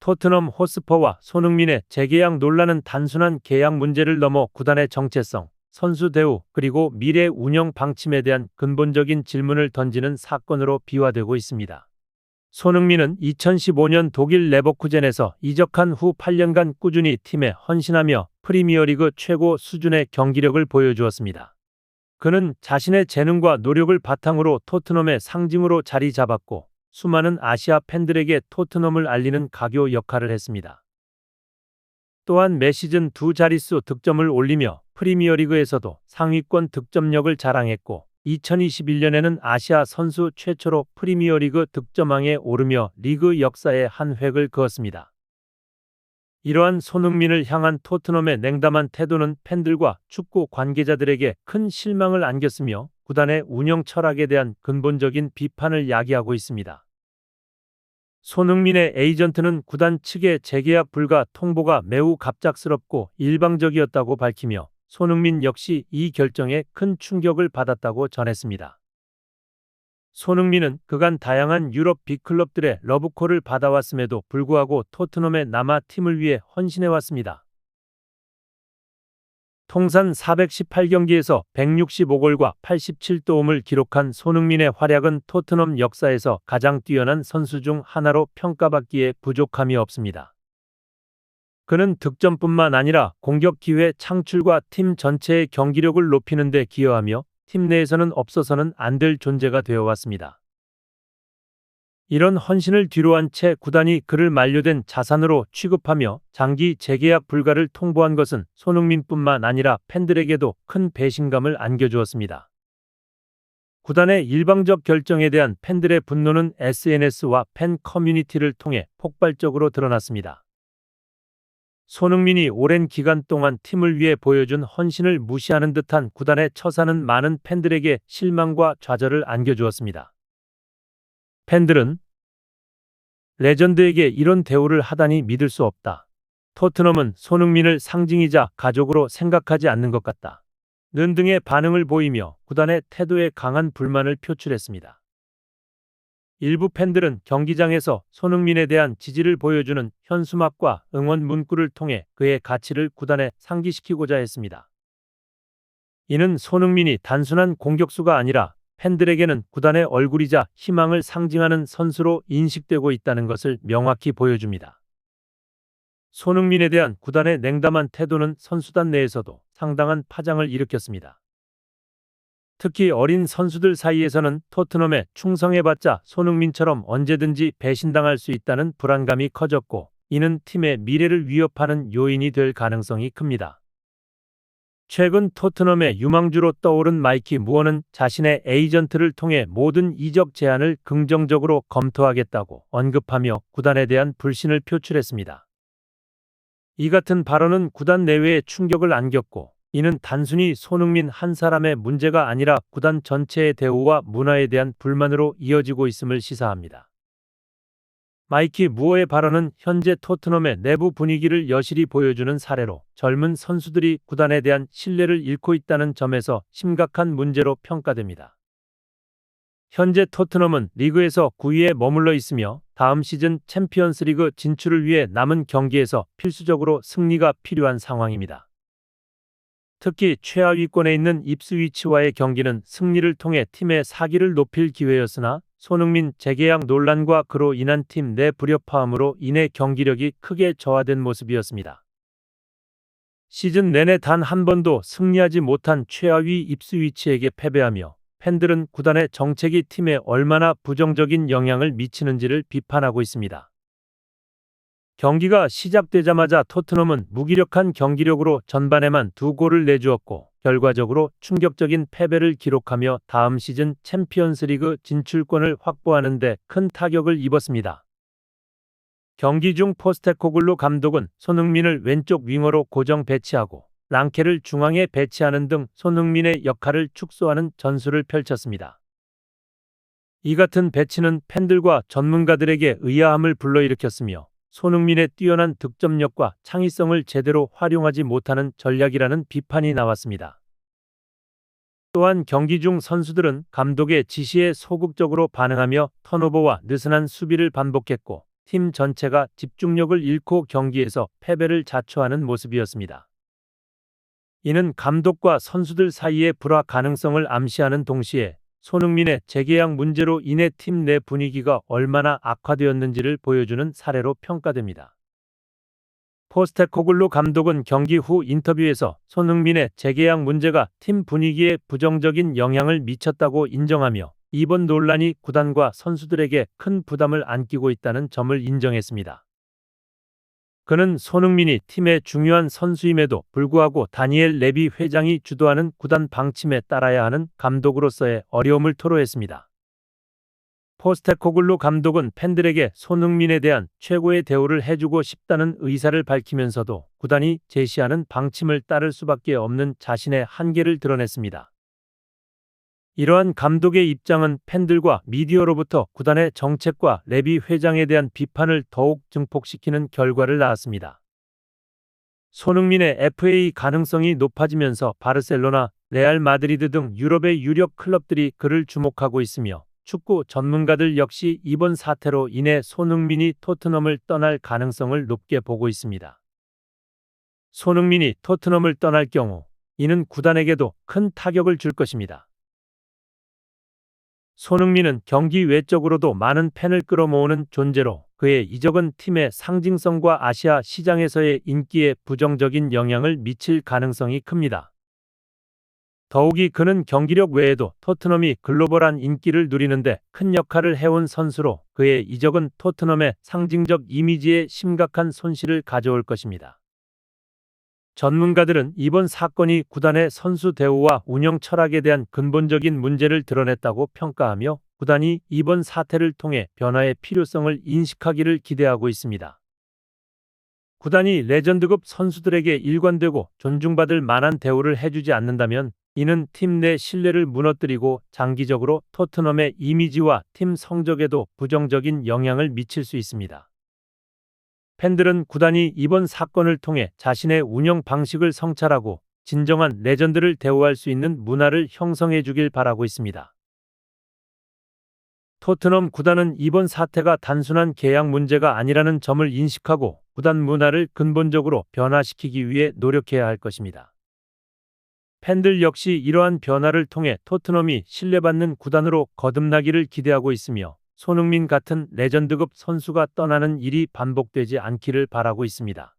토트넘 호스퍼와 손흥민의 재계약 논란은 단순한 계약 문제를 넘어 구단의 정체성, 선수 대우, 그리고 미래 운영 방침에 대한 근본적인 질문을 던지는 사건으로 비화되고 있습니다. 손흥민은 2015년 독일 레버쿠젠에서 이적한 후 8년간 꾸준히 팀에 헌신하며 프리미어리그 최고 수준의 경기력을 보여주었습니다. 그는 자신의 재능과 노력을 바탕으로 토트넘의 상징으로 자리 잡았고 수많은 아시아 팬들에게 토트넘을 알리는 가교 역할을 했습니다. 또한 매 시즌 두 자릿수 득점을 올리며 프리미어리그에서도 상위권 득점력을 자랑했고 2021년에는 아시아 선수 최초로 프리미어리그 득점왕에 오르며 리그 역사에 한 획을 그었습니다. 이러한 손흥민을 향한 토트넘의 냉담한 태도는 팬들과 축구 관계자들에게 큰 실망을 안겼으며 구단의 운영 철학에 대한 근본적인 비판을 야기하고 있습니다. 손흥민의 에이전트는 구단 측의 재계약 불가 통보가 매우 갑작스럽고 일방적이었다고 밝히며 손흥민 역시 이 결정에 큰 충격을 받았다고 전했습니다. 손흥민은 그간 다양한 유럽 빅클럽들의 러브콜을 받아왔음에도 불구하고 토트넘에 남아 팀을 위해 헌신해왔습니다. 통산 418경기에서 165골과 87도움을 기록한 손흥민의 활약은 토트넘 역사에서 가장 뛰어난 선수 중 하나로 평가받기에 부족함이 없습니다. 그는 득점뿐만 아니라 공격 기회 창출과 팀 전체의 경기력을 높이는 데 기여하며 팀 내에서는 없어서는 안 될 존재가 되어왔습니다. 이런 헌신을 뒤로한 채 구단이 그를 만료된 자산으로 취급하며 장기 재계약 불가를 통보한 것은 손흥민뿐만 아니라 팬들에게도 큰 배신감을 안겨주었습니다. 구단의 일방적 결정에 대한 팬들의 분노는 SNS와 팬 커뮤니티를 통해 폭발적으로 드러났습니다. 손흥민이 오랜 기간 동안 팀을 위해 보여준 헌신을 무시하는 듯한 구단의 처사는 많은 팬들에게 실망과 좌절을 안겨주었습니다. 팬들은 레전드에게 이런 대우를 하다니 믿을 수 없다. 토트넘은 손흥민을 상징이자 가족으로 생각하지 않는 것 같다. 는 등의 반응을 보이며 구단의 태도에 강한 불만을 표출했습니다. 일부 팬들은 경기장에서 손흥민에 대한 지지를 보여주는 현수막과 응원 문구를 통해 그의 가치를 구단에 상기시키고자 했습니다. 이는 손흥민이 단순한 공격수가 아니라 팬들에게는 구단의 얼굴이자 희망을 상징하는 선수로 인식되고 있다는 것을 명확히 보여줍니다. 손흥민에 대한 구단의 냉담한 태도는 선수단 내에서도 상당한 파장을 일으켰습니다. 특히 어린 선수들 사이에서는 토트넘에 충성해봤자 손흥민처럼 언제든지 배신당할 수 있다는 불안감이 커졌고 이는 팀의 미래를 위협하는 요인이 될 가능성이 큽니다. 최근 토트넘의 유망주로 떠오른 마이키 무어는 자신의 에이전트를 통해 모든 이적 제안을 긍정적으로 검토하겠다고 언급하며 구단에 대한 불신을 표출했습니다. 이 같은 발언은 구단 내외에 충격을 안겼고 이는 단순히 손흥민 한 사람의 문제가 아니라 구단 전체의 대우와 문화에 대한 불만으로 이어지고 있음을 시사합니다. 마이키 무어의 발언은 현재 토트넘의 내부 분위기를 여실히 보여주는 사례로 젊은 선수들이 구단에 대한 신뢰를 잃고 있다는 점에서 심각한 문제로 평가됩니다. 현재 토트넘은 리그에서 9위에 머물러 있으며 다음 시즌 챔피언스리그 진출을 위해 남은 경기에서 필수적으로 승리가 필요한 상황입니다. 특히 최하위권에 있는 입스위치와의 경기는 승리를 통해 팀의 사기를 높일 기회였으나 손흥민 재계약 논란과 그로 인한 팀 내 불협화음으로 인해 경기력이 크게 저하된 모습이었습니다. 시즌 내내 단 한 번도 승리하지 못한 최하위 입스위치에게 패배하며 팬들은 구단의 정책이 팀에 얼마나 부정적인 영향을 미치는지를 비판하고 있습니다. 경기가 시작되자마자 토트넘은 무기력한 경기력으로 전반에만 2골을 내주었고 결과적으로 충격적인 패배를 기록하며 다음 시즌 챔피언스리그 진출권을 확보하는 데 큰 타격을 입었습니다. 경기 중 포스테코글루 감독은 손흥민을 왼쪽 윙어로 고정 배치하고 랑케를 중앙에 배치하는 등 손흥민의 역할을 축소하는 전술을 펼쳤습니다. 이 같은 배치는 팬들과 전문가들에게 의아함을 불러일으켰으며 손흥민의 뛰어난 득점력과 창의성을 제대로 활용하지 못하는 전략이라는 비판이 나왔습니다. 또한 경기 중 선수들은 감독의 지시에 소극적으로 반응하며 턴오버와 느슨한 수비를 반복했고 팀 전체가 집중력을 잃고 경기에서 패배를 자초하는 모습이었습니다. 이는 감독과 선수들 사이의 불화 가능성을 암시하는 동시에 손흥민의 재계약 문제로 인해 팀 내 분위기가 얼마나 악화되었는지를 보여주는 사례로 평가됩니다. 포스테코글루 감독은 경기 후 인터뷰에서 손흥민의 재계약 문제가 팀 분위기에 부정적인 영향을 미쳤다고 인정하며 이번 논란이 구단과 선수들에게 큰 부담을 안기고 있다는 점을 인정했습니다. 그는 손흥민이 팀의 중요한 선수임에도 불구하고 다니엘 레비 회장이 주도하는 구단 방침에 따라야 하는 감독으로서의 어려움을 토로했습니다. 포스테코글루 감독은 팬들에게 손흥민에 대한 최고의 대우를 해주고 싶다는 의사를 밝히면서도 구단이 제시하는 방침을 따를 수밖에 없는 자신의 한계를 드러냈습니다. 이러한 감독의 입장은 팬들과 미디어로부터 구단의 정책과 레비 회장에 대한 비판을 더욱 증폭시키는 결과를 낳았습니다. 손흥민의 FA 가능성이 높아지면서 바르셀로나, 레알 마드리드 등 유럽의 유력 클럽들이 그를 주목하고 있으며 축구 전문가들 역시 이번 사태로 인해 손흥민이 토트넘을 떠날 가능성을 높게 보고 있습니다. 손흥민이 토트넘을 떠날 경우 이는 구단에게도 큰 타격을 줄 것입니다. 손흥민은 경기 외적으로도 많은 팬을 끌어모으는 존재로 그의 이적은 팀의 상징성과 아시아 시장에서의 인기에 부정적인 영향을 미칠 가능성이 큽니다. 더욱이 그는 경기력 외에도 토트넘이 글로벌한 인기를 누리는데 큰 역할을 해온 선수로 그의 이적은 토트넘의 상징적 이미지에 심각한 손실을 가져올 것입니다. 전문가들은 이번 사건이 구단의 선수 대우와 운영 철학에 대한 근본적인 문제를 드러냈다고 평가하며 구단이 이번 사태를 통해 변화의 필요성을 인식하기를 기대하고 있습니다. 구단이 레전드급 선수들에게 일관되고 존중받을 만한 대우를 해주지 않는다면 이는 팀 내 신뢰를 무너뜨리고 장기적으로 토트넘의 이미지와 팀 성적에도 부정적인 영향을 미칠 수 있습니다. 팬들은 구단이 이번 사건을 통해 자신의 운영 방식을 성찰하고 진정한 레전드를 대우할 수 있는 문화를 형성해 주길 바라고 있습니다. 토트넘 구단은 이번 사태가 단순한 계약 문제가 아니라는 점을 인식하고 구단 문화를 근본적으로 변화시키기 위해 노력해야 할 것입니다. 팬들 역시 이러한 변화를 통해 토트넘이 신뢰받는 구단으로 거듭나기를 기대하고 있으며 손흥민 같은 레전드급 선수가 떠나는 일이 반복되지 않기를 바라고 있습니다.